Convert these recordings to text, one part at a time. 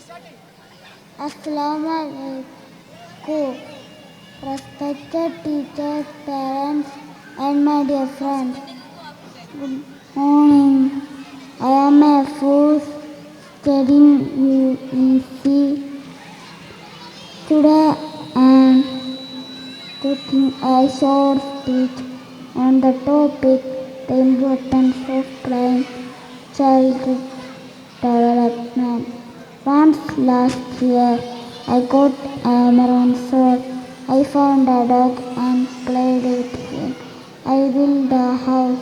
Assalamu alaikum. Respected teachers, parents, and my dear friends. Good morning. I am a fool studying UEC. Today I am taking a short speech on the topic the importance of playing childhood development. Once last year, I got a maroon sword. I found a dog and played with him. I built a house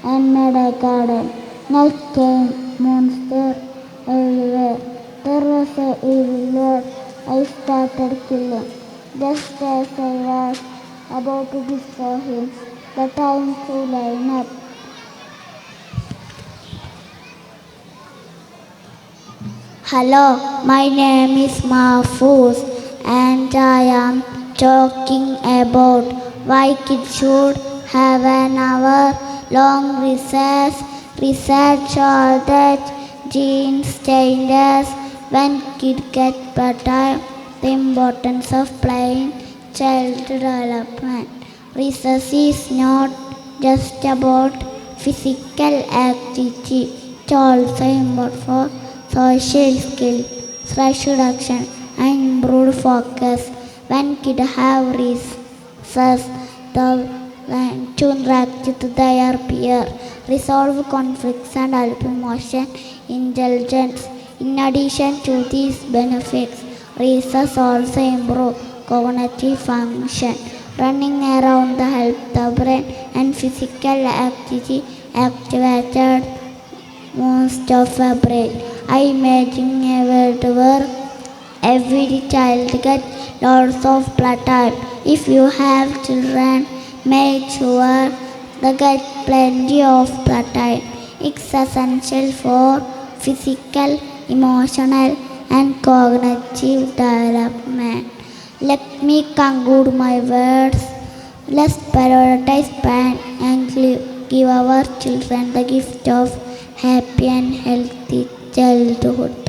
and made a garden. Night came, monsters everywhere. There was a evil lord. I started killing. Just as I was about to destroy him, the time to line up. Hello, my name is Mahfouz and I am talking about why kids should have an hour long recess. Research shows that genes changes when kids get better. The importance of playing child development. Research is not just about physical activity, it's also important for social skill, stress reduction, and improved focus. When kids have recess, they learn to interact with their peers, resolve conflicts, and help emotion intelligence. In addition to these benefits, recess also improve cognitive function. Running around the help the brain and physical activity activated most of a brain. I imagine a world where every child gets lots of playtime. If you have children, make sure they get plenty of playtime. It's essential for physical, emotional, and cognitive development. Let me conclude my words. Let's prioritize plan and give our children the gift of happy and healthy childhood.